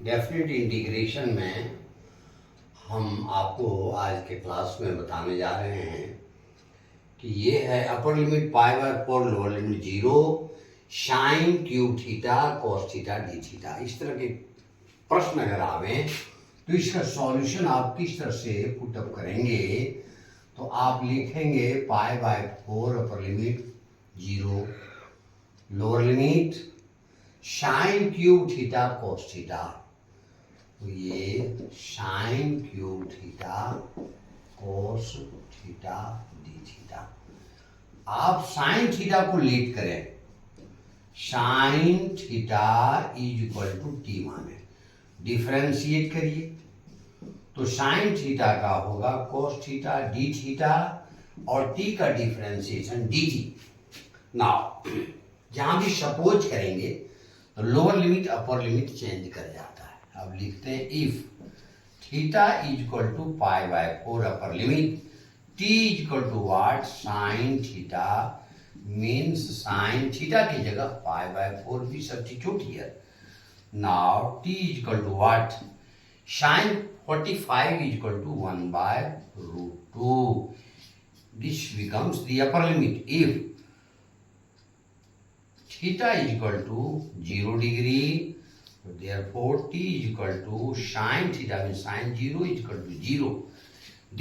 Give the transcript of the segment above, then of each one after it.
Definite integration में हम आपको आज के क्लास में बताने जा रहे हैं कि ये है upper limit pi by 4 lower limit 0 sign cube theta cos theta d theta. इस तरह के प्रश्न अगर आवे तो इसका सॉल्यूशन आप किस तरह से पुटअप करेंगे, तो आप लिखेंगे pi by 4 upper limit 0 lower limit sine cube theta cos theta. तो ये sine cube theta cos theta d theta. आप साइन थीटा को लीड करें, sine theta is equal to T माने डिफरेंशिएट करिए तो साइन थीटा का होगा कॉस थीटा डी थीटा और टी का डिफरेंशिएशन डी टी। नाउ जहां भी सपोज करेंगे तो lower limit upper limit change कर जाता है। अब लिखते हैं if theta is equal to pi by 4 upper limit T is equal to what sine theta means sine theta की जगह पाई बाय 4 भी substitute here. Now T is equal to what sine 45 is equal to 1 by root 2. This becomes the upper limit. If theta is equal to 0 degree, so therefore t is equal to sin theta means sin 0 is equal to 0.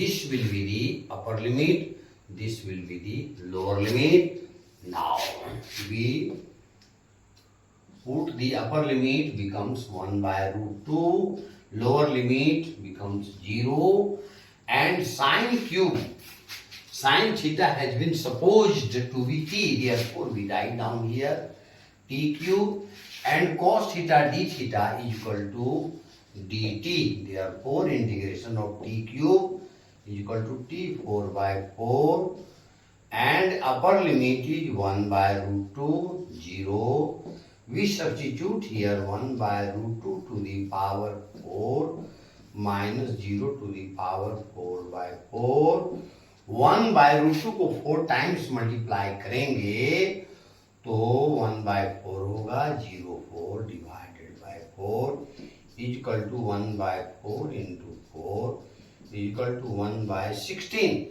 This will be the upper limit. This will be the lower limit. Now we put the upper limit becomes 1 by root 2. Lower limit becomes 0 and sine cube sine theta has been supposed to be t, therefore we write down here t cube and cos theta d theta is equal to dt, therefore integration of t cube is equal to t 4 by 4 and upper limit is 1 by root 2 0. We substitute here 1 by root 2 to the power 4 minus 0 to the power 4 by 4. 1 by root 2 को 4 times multiply करेंगे तो 1 by 4 होगा 0 4 divided by 4 is equal to 1 by 4 into 4 is equal to 1 by 16.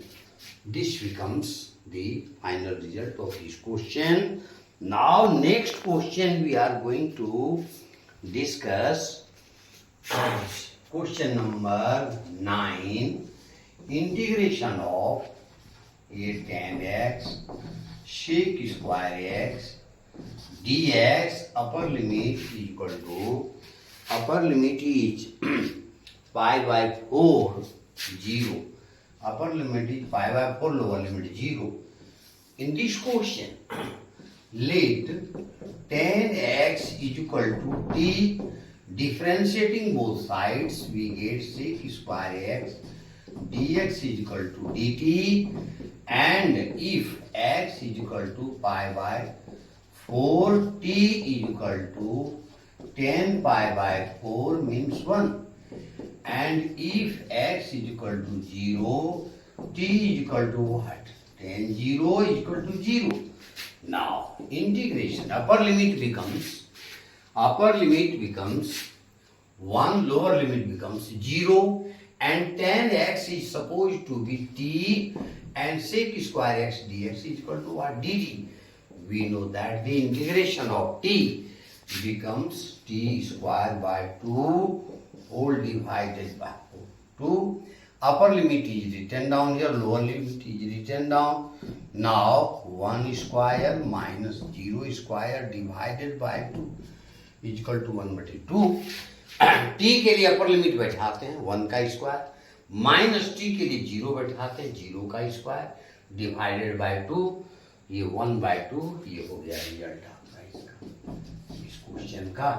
This becomes the final result of this question. Now next question we are going to discuss question number 9, integration of a tan x sec square x dx upper limit is equal to upper limit is pi by 4 0 upper limit is pi by 4 lower limit 0. In this question let tan x is equal to t, differentiating both sides we get sec square x dx is equal to dt, and if x is equal to pi by 4 t is equal to tan pi by 4 means 1, and if x is equal to 0 t is equal to what tan 0 is equal to 0. Now integration upper limit becomes 1, lower limit becomes 0, and tan x is supposed to be t and sec square x dx is equal to what dt. We know that the integration of t becomes t square by 2 whole divided by 2. Upper limit is written down here, lower limit is written down. Now 1 square minus 0 square divided by 2 is equal to 1 by 2. t के लिए upper limit बैठाते हैं 1 का square minus t के लिए 0 बैठाते हैं 0 का स्क्वायर डिवाइडेड बाय 2, ये 1 by 2, ये हो गया रिजल्ट आपका इसका इस क्वेश्चन का.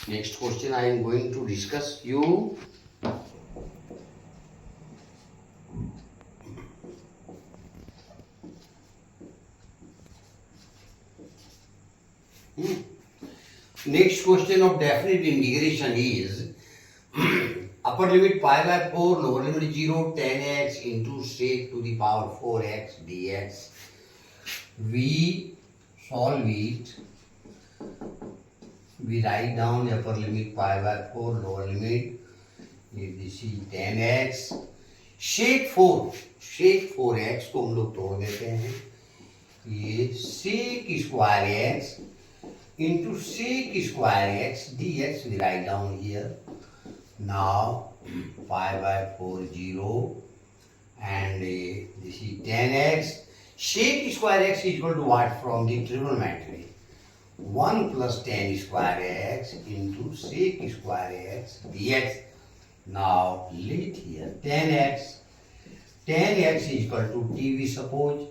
Next question I am going to discuss you. Next question of definite integration is upper limit pi by 4 lower limit 0 tan x into sec to the power 4x dx. We solve it we write down upper limit pi by 4, lower limit, this is 10x, shake 4x को हम लोग तोड़ देते हैं, ये sec square x into sec square x dx we write down here. Now pi by 4 0 and this is 10x. Sec square x is equal to what from the trigonometry? 1 plus 10 square x into sec square x dx. Now let here 10x. 10x is equal to t we suppose,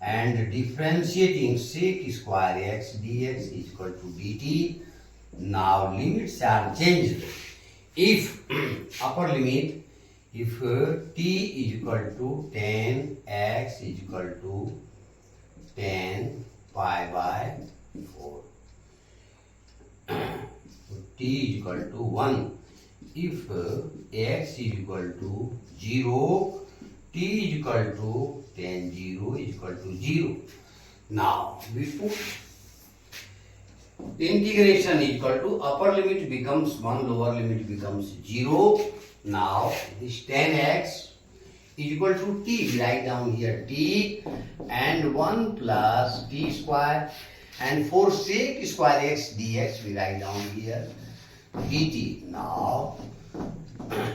and differentiating sec square x dx is equal to dt. Now limits are changed. If upper limit, if t is equal to 10x is equal to 10 pi by 4, t is equal to 1. If x is equal to 0, t is equal to 10 0 is equal to 0. Now we put integration is equal to upper limit becomes 1, lower limit becomes 0. Now this 10x is equal to t, we write down here t, and 1 plus t square, and for sec square x dx we write down here dt. Now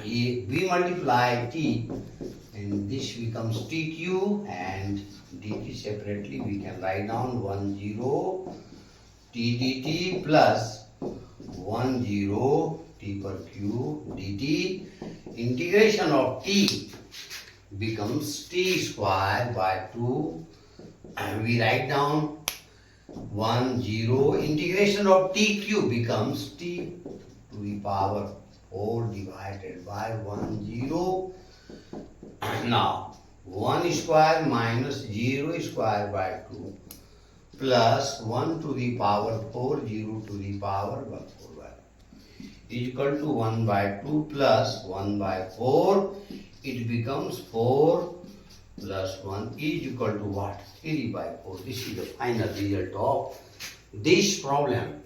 we multiply t, and this becomes tq, and dt separately we can write down 1 0 t dt plus 1 0 t per q dt. Integration of t becomes t square by 2, and we write down 1 0. Integration of tq becomes t to the power 4 divided by 1 0. Now 1 square minus 0 square by 2 plus 1 to the power 4, 0 to the power 4 by 2 is equal to 1 by 2 plus 1 by 4. It becomes 4 plus 1 is equal to what? 3 by 4. This is the final result of this problem.